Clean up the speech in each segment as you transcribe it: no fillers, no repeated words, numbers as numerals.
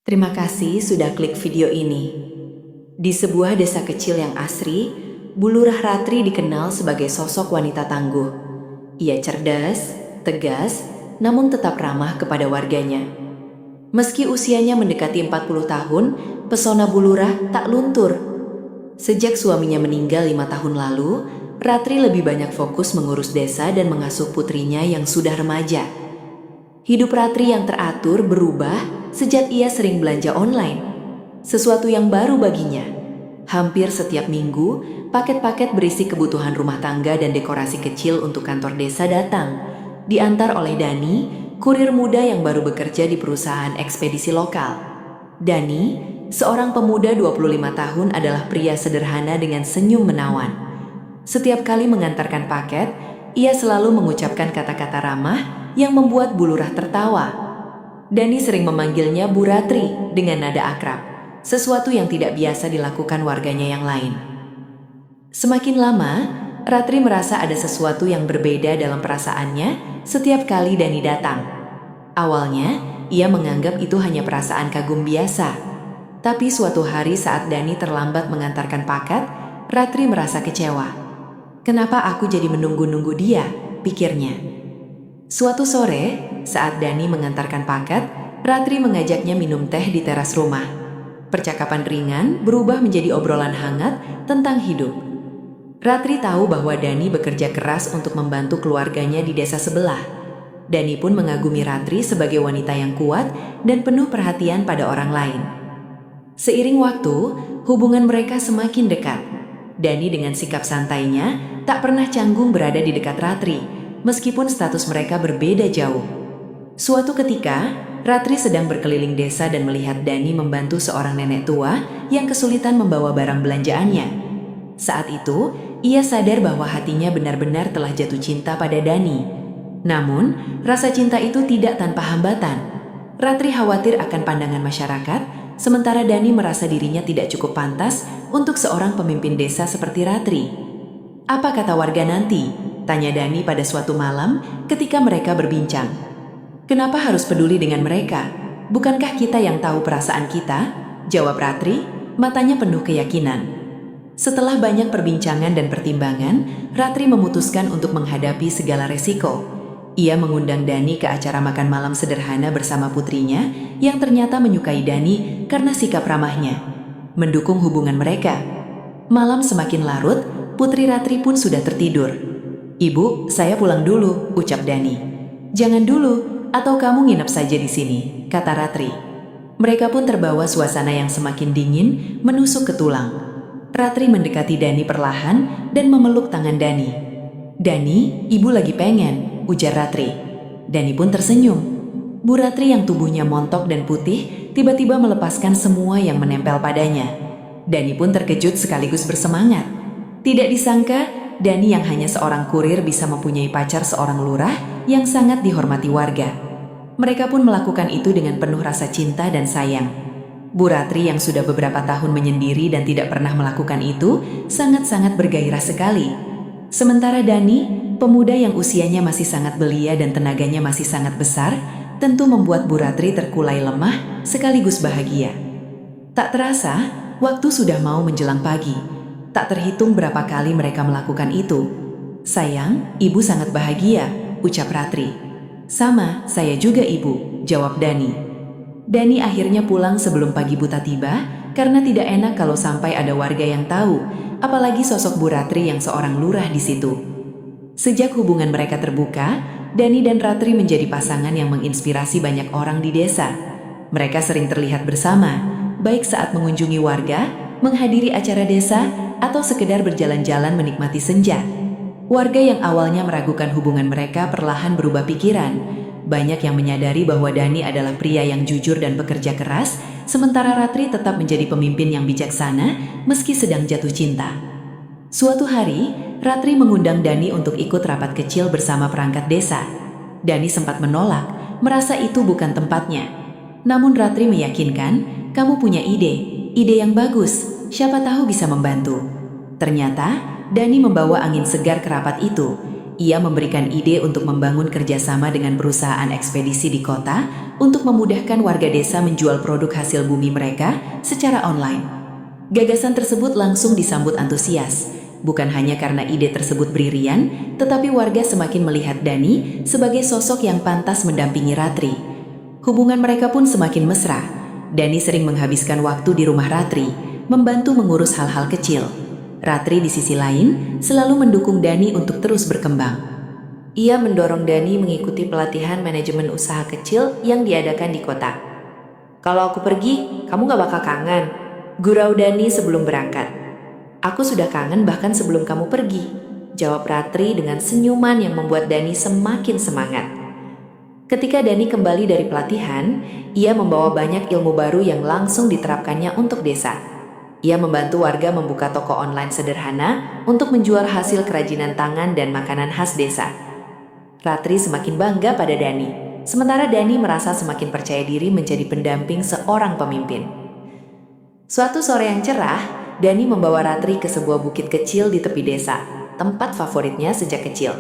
Terima kasih sudah klik video ini. Di sebuah desa kecil yang asri, Bu Lurah Ratri dikenal sebagai sosok wanita tangguh. Ia cerdas, tegas, namun tetap ramah kepada warganya. Meski usianya mendekati 40 tahun, pesona Bu Lurah tak luntur. Sejak suaminya meninggal 5 tahun lalu, Ratri lebih banyak fokus mengurus desa dan mengasuh putrinya yang sudah remaja. Hidup Ratri yang teratur berubah sejak ia sering belanja online. Sesuatu yang baru baginya. Hampir setiap minggu, paket-paket berisi kebutuhan rumah tangga dan dekorasi kecil untuk kantor desa datang. Diantar oleh Dani, kurir muda yang baru bekerja di perusahaan ekspedisi lokal. Dani, seorang pemuda 25 tahun adalah pria sederhana dengan senyum menawan. Setiap kali mengantarkan paket, ia selalu mengucapkan kata-kata ramah yang membuat Bu Lurah tertawa. Dani sering memanggilnya Bu Ratri dengan nada akrab, sesuatu yang tidak biasa dilakukan warganya yang lain. Semakin lama, Ratri merasa ada sesuatu yang berbeda dalam perasaannya setiap kali Dani datang. Awalnya, ia menganggap itu hanya perasaan kagum biasa. Tapi suatu hari saat Dani terlambat mengantarkan paket, Ratri merasa kecewa. Kenapa aku jadi menunggu-nunggu dia? Pikirnya. Suatu sore, saat Dani mengantarkan paket, Ratri mengajaknya minum teh di teras rumah. Percakapan ringan berubah menjadi obrolan hangat tentang hidup. Ratri tahu bahwa Dani bekerja keras untuk membantu keluarganya di desa sebelah. Dani pun mengagumi Ratri sebagai wanita yang kuat dan penuh perhatian pada orang lain. Seiring waktu, hubungan mereka semakin dekat. Dani dengan sikap santainya tak pernah canggung berada di dekat Ratri, meskipun status mereka berbeda jauh. Suatu ketika, Ratri sedang berkeliling desa dan melihat Dani membantu seorang nenek tua yang kesulitan membawa barang belanjaannya. Saat itu, ia sadar bahwa hatinya benar-benar telah jatuh cinta pada Dani. Namun, rasa cinta itu tidak tanpa hambatan. Ratri khawatir akan pandangan masyarakat, sementara Dani merasa dirinya tidak cukup pantas untuk seorang pemimpin desa seperti Ratri. "Apa kata warga nanti?" tanya Dani pada suatu malam ketika mereka berbincang. "Kenapa harus peduli dengan mereka? Bukankah kita yang tahu perasaan kita?" jawab Ratri, matanya penuh keyakinan. Setelah banyak perbincangan dan pertimbangan, Ratri memutuskan untuk menghadapi segala resiko. Ia mengundang Dani ke acara makan malam sederhana bersama putrinya yang ternyata menyukai Dani karena sikap ramahnya, mendukung hubungan mereka. Malam semakin larut, putri Ratri pun sudah tertidur. "Ibu, saya pulang dulu," ucap Dani. "Jangan dulu, atau kamu nginep saja di sini," kata Ratri. Mereka pun terbawa suasana yang semakin dingin menusuk ke tulang. Ratri mendekati Dani perlahan dan memeluk tangan Dani. "Dani, ibu lagi pengen," ujar Ratri. Dani pun tersenyum. Bu Ratri yang tubuhnya montok dan putih tiba-tiba melepaskan semua yang menempel padanya. Dani pun terkejut sekaligus bersemangat. Tidak disangka, Dani yang hanya seorang kurir bisa mempunyai pacar seorang lurah yang sangat dihormati warga. Mereka pun melakukan itu dengan penuh rasa cinta dan sayang. Bu Ratri yang sudah beberapa tahun menyendiri dan tidak pernah melakukan itu, sangat-sangat bergairah sekali. Sementara Dani, pemuda yang usianya masih sangat belia dan tenaganya masih sangat besar, tentu membuat Bu Ratri terkulai lemah sekaligus bahagia. Tak terasa, waktu sudah mau menjelang pagi. Tak terhitung berapa kali mereka melakukan itu. "Sayang, ibu sangat bahagia," ucap Ratri. "Sama, saya juga ibu," jawab Dani. Dani akhirnya pulang sebelum pagi buta tiba karena tidak enak kalau sampai ada warga yang tahu, apalagi sosok Bu Ratri yang seorang lurah di situ. Sejak hubungan mereka terbuka, Dani dan Ratri menjadi pasangan yang menginspirasi banyak orang di desa. Mereka sering terlihat bersama, baik saat mengunjungi warga, menghadiri acara desa, atau sekedar berjalan-jalan menikmati senja. Warga yang awalnya meragukan hubungan mereka perlahan berubah pikiran. Banyak yang menyadari bahwa Dani adalah pria yang jujur dan bekerja keras, sementara Ratri tetap menjadi pemimpin yang bijaksana meski sedang jatuh cinta. Suatu hari, Ratri mengundang Dani untuk ikut rapat kecil bersama perangkat desa. Dani sempat menolak, merasa itu bukan tempatnya. Namun Ratri meyakinkan, "Kamu punya ide yang bagus, siapa tahu bisa membantu." Ternyata, Dani membawa angin segar ke rapat itu. Ia memberikan ide untuk membangun kerjasama dengan perusahaan ekspedisi di kota untuk memudahkan warga desa menjual produk hasil bumi mereka secara online. Gagasan tersebut langsung disambut antusias, bukan hanya karena ide tersebut brilian, tetapi warga semakin melihat Dani sebagai sosok yang pantas mendampingi Ratri. Hubungan mereka pun semakin mesra. Dani sering menghabiskan waktu di rumah Ratri, membantu mengurus hal-hal kecil. Ratri di sisi lain selalu mendukung Dani untuk terus berkembang. Ia mendorong Dani mengikuti pelatihan manajemen usaha kecil yang diadakan di kota. "Kalau aku pergi, kamu gak bakal kangen?" gurau Dani sebelum berangkat. "Aku sudah kangen bahkan sebelum kamu pergi," jawab Ratri dengan senyuman yang membuat Dani semakin semangat. Ketika Dani kembali dari pelatihan, ia membawa banyak ilmu baru yang langsung diterapkannya untuk desa. Ia membantu warga membuka toko online sederhana untuk menjual hasil kerajinan tangan dan makanan khas desa. Ratri semakin bangga pada Dani, sementara Dani merasa semakin percaya diri menjadi pendamping seorang pemimpin. Suatu sore yang cerah, Dani membawa Ratri ke sebuah bukit kecil di tepi desa, tempat favoritnya sejak kecil.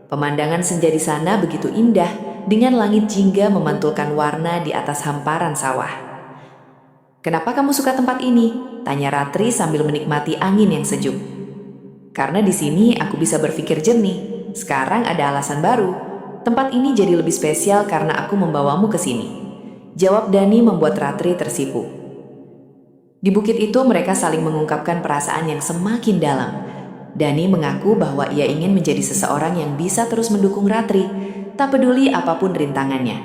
Pemandangan senja di sana begitu indah, dengan langit jingga memantulkan warna di atas hamparan sawah. "Kenapa kamu suka tempat ini?" tanya Ratri sambil menikmati angin yang sejuk. "Karena di sini aku bisa berpikir jernih. Sekarang ada alasan baru. Tempat ini jadi lebih spesial karena aku membawamu ke sini," jawab Dani membuat Ratri tersipu. Di bukit itu mereka saling mengungkapkan perasaan yang semakin dalam. Dani mengaku bahwa ia ingin menjadi seseorang yang bisa terus mendukung Ratri, tak peduli apapun rintangannya.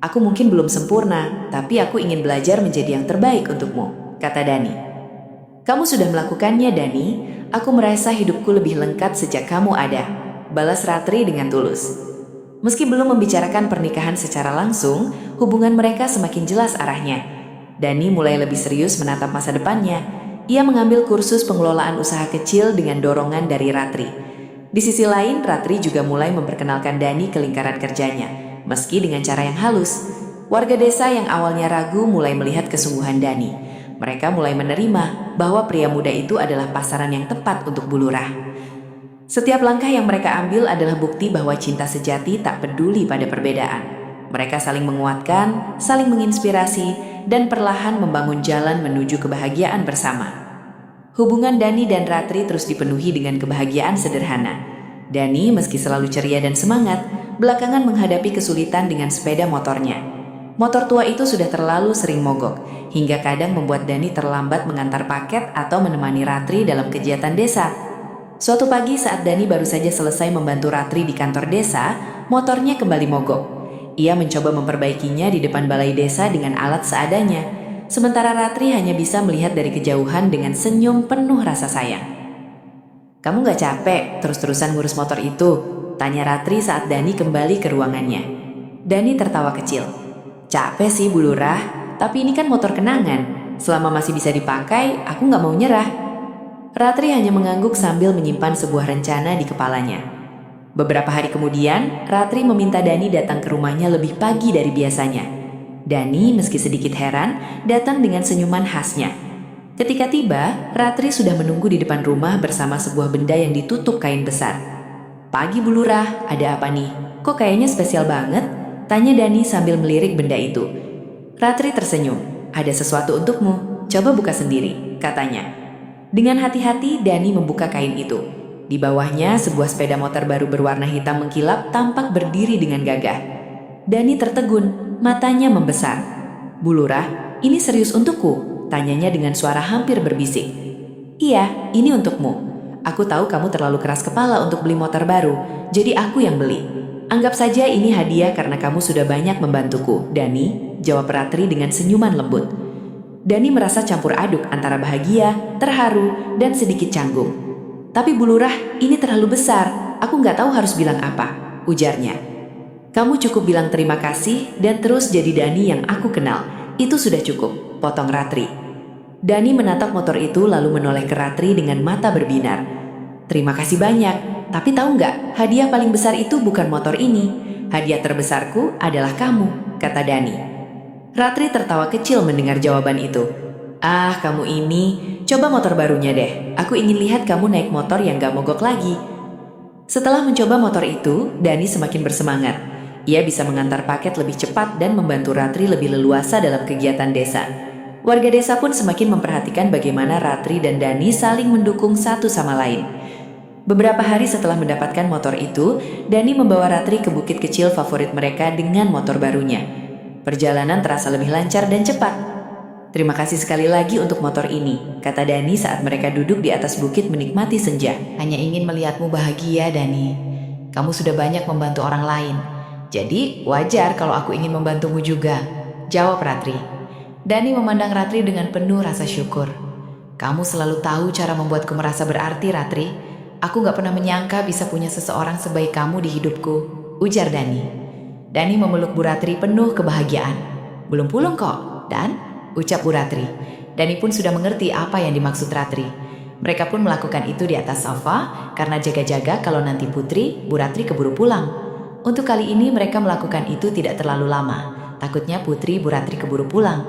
"Aku mungkin belum sempurna, tapi aku ingin belajar menjadi yang terbaik untukmu," kata Dani. "Kamu sudah melakukannya, Dani. Aku merasa hidupku lebih lengkap sejak kamu ada," balas Ratri dengan tulus. Meski belum membicarakan pernikahan secara langsung, hubungan mereka semakin jelas arahnya. Dani mulai lebih serius menatap masa depannya. Ia mengambil kursus pengelolaan usaha kecil dengan dorongan dari Ratri. Di sisi lain, Ratri juga mulai memperkenalkan Dani ke lingkaran kerjanya, meski dengan cara yang halus. Warga desa yang awalnya ragu mulai melihat kesungguhan Dani. Mereka mulai menerima bahwa pria muda itu adalah pasaran yang tepat untuk Bu Lurah. Setiap langkah yang mereka ambil adalah bukti bahwa cinta sejati tak peduli pada perbedaan. Mereka saling menguatkan, saling menginspirasi, dan perlahan membangun jalan menuju kebahagiaan bersama. Hubungan Dani dan Ratri terus dipenuhi dengan kebahagiaan sederhana. Dani meski selalu ceria dan semangat, belakangan menghadapi kesulitan dengan sepeda motornya. Motor tua itu sudah terlalu sering mogok, hingga kadang membuat Dani terlambat mengantar paket atau menemani Ratri dalam kegiatan desa. Suatu pagi saat Dani baru saja selesai membantu Ratri di kantor desa, motornya kembali mogok. Ia mencoba memperbaikinya di depan balai desa dengan alat seadanya, sementara Ratri hanya bisa melihat dari kejauhan dengan senyum penuh rasa sayang. "Kamu gak capek terus-terusan ngurus motor itu?" tanya Ratri saat Dani kembali ke ruangannya. Dani tertawa kecil. "Capek sih Bu Lurah, tapi ini kan motor kenangan. Selama masih bisa dipakai, aku gak mau nyerah." Ratri hanya mengangguk sambil menyimpan sebuah rencana di kepalanya. Beberapa hari kemudian, Ratri meminta Dani datang ke rumahnya lebih pagi dari biasanya. Dani meski sedikit heran, datang dengan senyuman khasnya. Ketika tiba, Ratri sudah menunggu di depan rumah bersama sebuah benda yang ditutup kain besar. "Pagi Bu Lurah, ada apa nih? Kok kayaknya spesial banget?" tanya Dani sambil melirik benda itu. Ratri tersenyum. "Ada sesuatu untukmu, coba buka sendiri," katanya. Dengan hati-hati, Dani membuka kain itu. Di bawahnya, sebuah sepeda motor baru berwarna hitam mengkilap tampak berdiri dengan gagah. Dani tertegun, matanya membesar. "Bu Lurah, ini serius untukku?" tanyanya dengan suara hampir berbisik. "Iya, ini untukmu. Aku tahu kamu terlalu keras kepala untuk beli motor baru, jadi aku yang beli. Anggap saja ini hadiah karena kamu sudah banyak membantuku, Dani," jawab Ratri dengan senyuman lembut. Dani merasa campur aduk antara bahagia, terharu, dan sedikit canggung. "Tapi Bu Lurah, ini terlalu besar. Aku nggak tahu harus bilang apa," ujarnya. "Kamu cukup bilang terima kasih dan terus jadi Dani yang aku kenal. Itu sudah cukup," potong Ratri. Dani menatap motor itu lalu menoleh ke Ratri dengan mata berbinar. "Terima kasih banyak, tapi tahu nggak, hadiah paling besar itu bukan motor ini. Hadiah terbesarku adalah kamu," kata Dani. Ratri tertawa kecil mendengar jawaban itu. "Ah, kamu ini, coba motor barunya deh. Aku ingin lihat kamu naik motor yang gak mogok lagi." Setelah mencoba motor itu, Dani semakin bersemangat. Ia bisa mengantar paket lebih cepat dan membantu Ratri lebih leluasa dalam kegiatan desa. Warga desa pun semakin memperhatikan bagaimana Ratri dan Dani saling mendukung satu sama lain. Beberapa hari setelah mendapatkan motor itu, Dani membawa Ratri ke bukit kecil favorit mereka dengan motor barunya. Perjalanan terasa lebih lancar dan cepat. "Terima kasih sekali lagi untuk motor ini," kata Dani saat mereka duduk di atas bukit menikmati senja. "Hanya ingin melihatmu bahagia, Dani. Kamu sudah banyak membantu orang lain. Jadi wajar kalau aku ingin membantumu juga," jawab Ratri. Dani memandang Ratri dengan penuh rasa syukur. "Kamu selalu tahu cara membuatku merasa berarti, Ratri. Aku gak pernah menyangka bisa punya seseorang sebaik kamu di hidupku," ujar Dani. Dani memeluk Bu Ratri penuh kebahagiaan. "Belum pulang kok, Dan," ucap Bu Ratri. Dani pun sudah mengerti apa yang dimaksud Ratri. Mereka pun melakukan itu di atas sofa karena jaga-jaga kalau nanti Putri, Bu Ratri keburu pulang. Untuk kali ini mereka melakukan itu tidak terlalu lama. Takutnya Putri, Bu Ratri keburu pulang.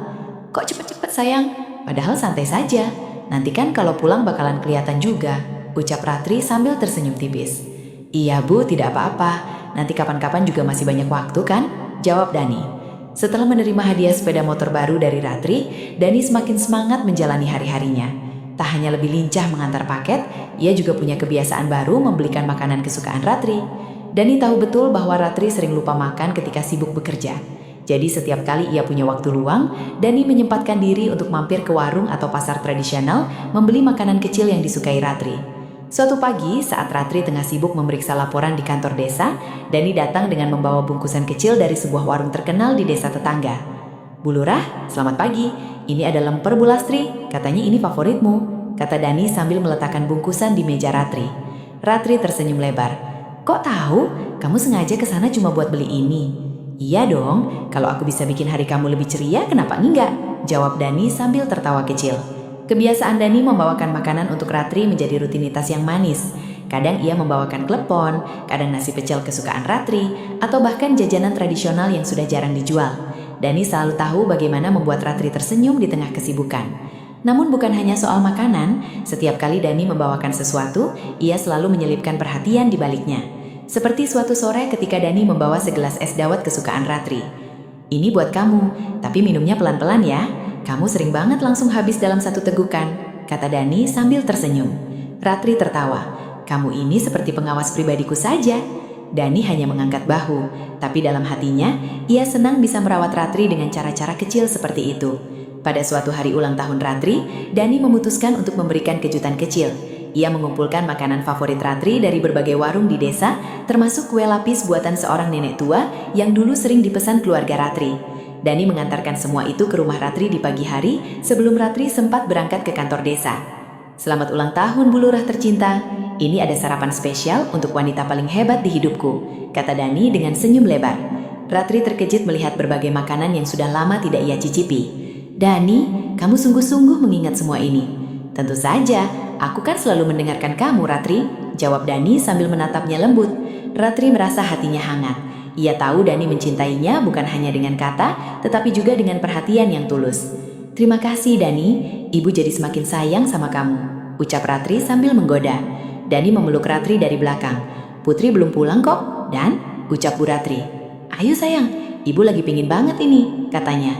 "Kok cepet-cepet sayang? Padahal santai saja. Nanti kan kalau pulang bakalan kelihatan juga," ucap Ratri sambil tersenyum tipis. "Iya Bu, tidak apa-apa. Nanti kapan-kapan juga masih banyak waktu kan?" jawab Dani. Setelah menerima hadiah sepeda motor baru dari Ratri, Dani semakin semangat menjalani hari-harinya. Tak hanya lebih lincah mengantar paket, ia juga punya kebiasaan baru membelikan makanan kesukaan Ratri. Dani tahu betul bahwa Ratri sering lupa makan ketika sibuk bekerja. Jadi setiap kali ia punya waktu luang, Dani menyempatkan diri untuk mampir ke warung atau pasar tradisional membeli makanan kecil yang disukai Ratri. Suatu pagi, saat Ratri tengah sibuk memeriksa laporan di kantor desa, Dani datang dengan membawa bungkusan kecil dari sebuah warung terkenal di desa tetangga. "Bu Lurah, selamat pagi. Ini ada lemper Bu Lastri, katanya ini favoritmu," kata Dani sambil meletakkan bungkusan di meja Ratri. Ratri tersenyum lebar. "Kok tahu? Kamu sengaja ke sana cuma buat beli ini?" "Iya dong, kalau aku bisa bikin hari kamu lebih ceria, kenapa enggak?" jawab Dani sambil tertawa kecil. Kebiasaan Dani membawakan makanan untuk Ratri menjadi rutinitas yang manis. Kadang ia membawakan klepon, kadang nasi pecel kesukaan Ratri, atau bahkan jajanan tradisional yang sudah jarang dijual. Dani selalu tahu bagaimana membuat Ratri tersenyum di tengah kesibukan. Namun bukan hanya soal makanan, setiap kali Dani membawakan sesuatu, ia selalu menyelipkan perhatian di baliknya. Seperti suatu sore ketika Dani membawa segelas es dawet kesukaan Ratri. "Ini buat kamu, tapi minumnya pelan-pelan ya. Kamu sering banget langsung habis dalam satu tegukan," kata Dani sambil tersenyum. Ratri tertawa. "Kamu ini seperti pengawas pribadiku saja." Dani hanya mengangkat bahu, tapi dalam hatinya, ia senang bisa merawat Ratri dengan cara-cara kecil seperti itu. Pada suatu hari ulang tahun Ratri, Dani memutuskan untuk memberikan kejutan kecil. Ia mengumpulkan makanan favorit Ratri dari berbagai warung di desa, termasuk kue lapis buatan seorang nenek tua yang dulu sering dipesan keluarga Ratri. Dani mengantarkan semua itu ke rumah Ratri di pagi hari sebelum Ratri sempat berangkat ke kantor desa. "Selamat ulang tahun Bu Lurah tercinta. Ini ada sarapan spesial untuk wanita paling hebat di hidupku," kata Dani dengan senyum lebar. Ratri terkejut melihat berbagai makanan yang sudah lama tidak ia cicipi. "Dani, kamu sungguh-sungguh mengingat semua ini." "Tentu saja, aku kan selalu mendengarkan kamu, Ratri," jawab Dani sambil menatapnya lembut. Ratri merasa hatinya hangat. Ia tahu Dani mencintainya bukan hanya dengan kata, tetapi juga dengan perhatian yang tulus. "Terima kasih Dani, Ibu jadi semakin sayang sama kamu," ucap Ratri sambil menggoda. Dani memeluk Ratri dari belakang. "Putri belum pulang kok, Dan," ucap Bu Ratri. "Ayo sayang, Ibu lagi pingin banget ini," katanya.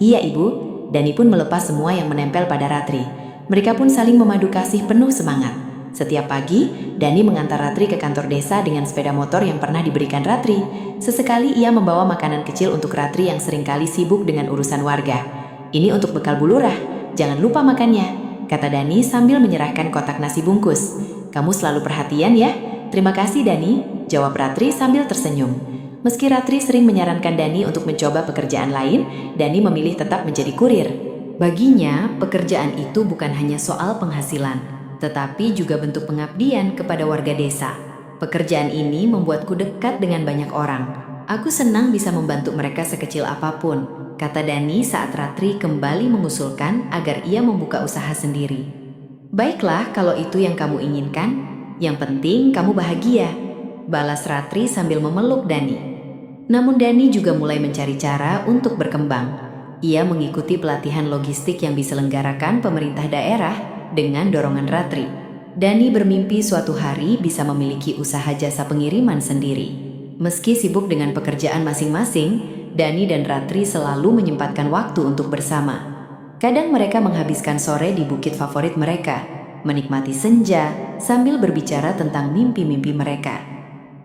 "Iya Ibu." Dani pun melepas semua yang menempel pada Ratri. Mereka pun saling memadu kasih penuh semangat. Setiap pagi, Dani mengantar Ratri ke kantor desa dengan sepeda motor yang pernah diberikan Ratri. Sesekali ia membawa makanan kecil untuk Ratri yang seringkali sibuk dengan urusan warga. "Ini untuk bekal Bu Lurah, jangan lupa makannya," kata Dani sambil menyerahkan kotak nasi bungkus. "Kamu selalu perhatian ya." "Terima kasih Dani," jawab Ratri sambil tersenyum. Meski Ratri sering menyarankan Dani untuk mencoba pekerjaan lain, Dani memilih tetap menjadi kurir. Baginya, pekerjaan itu bukan hanya soal penghasilan, tetapi juga bentuk pengabdian kepada warga desa. "Pekerjaan ini membuatku dekat dengan banyak orang. Aku senang bisa membantu mereka sekecil apapun," kata Dani saat Ratri kembali mengusulkan agar ia membuka usaha sendiri. "Baiklah kalau itu yang kamu inginkan. Yang penting kamu bahagia," balas Ratri sambil memeluk Dani. Namun Dani juga mulai mencari cara untuk berkembang. Ia mengikuti pelatihan logistik yang diselenggarakan pemerintah daerah dengan dorongan Ratri. Dani bermimpi suatu hari bisa memiliki usaha jasa pengiriman sendiri. Meski sibuk dengan pekerjaan masing-masing, Dani dan Ratri selalu menyempatkan waktu untuk bersama. Kadang mereka menghabiskan sore di bukit favorit mereka, menikmati senja sambil berbicara tentang mimpi-mimpi mereka.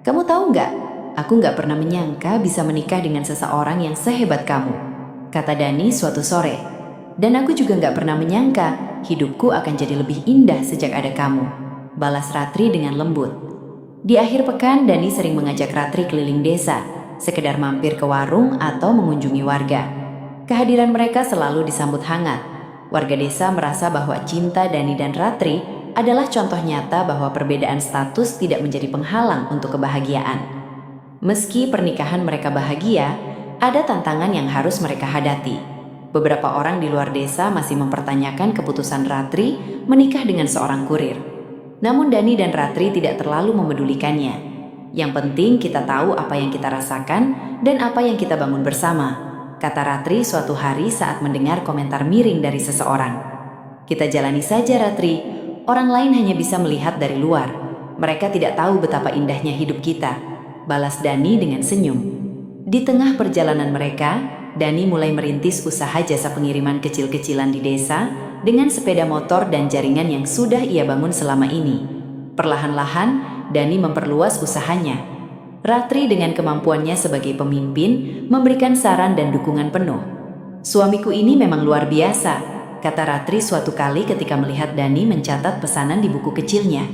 "Kamu tahu nggak, aku nggak pernah menyangka bisa menikah dengan seseorang yang sehebat kamu," kata Dani suatu sore. "Dan aku juga nggak pernah menyangka hidupku akan jadi lebih indah sejak ada kamu," balas Ratri dengan lembut. Di akhir pekan, Dani sering mengajak Ratri keliling desa, sekedar mampir ke warung atau mengunjungi warga. Kehadiran mereka selalu disambut hangat. Warga desa merasa bahwa cinta Dani dan Ratri adalah contoh nyata bahwa perbedaan status tidak menjadi penghalang untuk kebahagiaan. Meski pernikahan mereka bahagia, ada tantangan yang harus mereka hadapi. Beberapa orang di luar desa masih mempertanyakan keputusan Ratri menikah dengan seorang kurir. Namun Dani dan Ratri tidak terlalu memedulikannya. Yang penting kita tahu apa yang kita rasakan dan apa yang kita bangun bersama, kata Ratri suatu hari saat mendengar komentar miring dari seseorang. "Kita jalani saja, Ratri. Orang lain hanya bisa melihat dari luar. Mereka tidak tahu betapa indahnya hidup kita," balas Dani dengan senyum. Di tengah perjalanan mereka, Dani mulai merintis usaha jasa pengiriman kecil-kecilan di desa dengan sepeda motor dan jaringan yang sudah ia bangun selama ini. Perlahan-lahan, Dani memperluas usahanya. Ratri dengan kemampuannya sebagai pemimpin memberikan saran dan dukungan penuh. "Suamiku ini memang luar biasa," kata Ratri suatu kali ketika melihat Dani mencatat pesanan di buku kecilnya.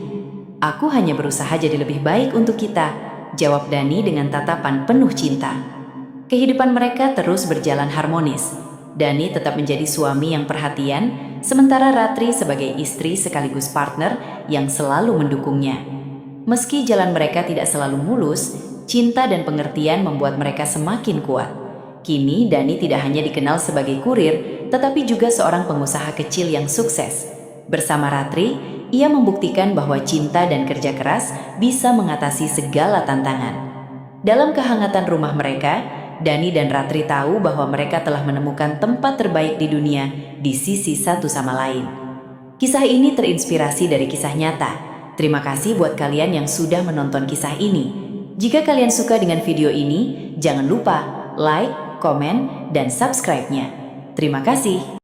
"Aku hanya berusaha jadi lebih baik untuk kita," jawab Dani dengan tatapan penuh cinta. Kehidupan mereka terus berjalan harmonis. Dani tetap menjadi suami yang perhatian, sementara Ratri sebagai istri sekaligus partner yang selalu mendukungnya. Meski jalan mereka tidak selalu mulus, cinta dan pengertian membuat mereka semakin kuat. Kini Dani tidak hanya dikenal sebagai kurir, tetapi juga seorang pengusaha kecil yang sukses. Bersama Ratri, ia membuktikan bahwa cinta dan kerja keras bisa mengatasi segala tantangan. Dalam kehangatan rumah mereka, Dani dan Ratri tahu bahwa mereka telah menemukan tempat terbaik di dunia di sisi satu sama lain. Kisah ini terinspirasi dari kisah nyata. Terima kasih buat kalian yang sudah menonton kisah ini. Jika kalian suka dengan video ini, jangan lupa like, komen, dan subscribe-nya. Terima kasih.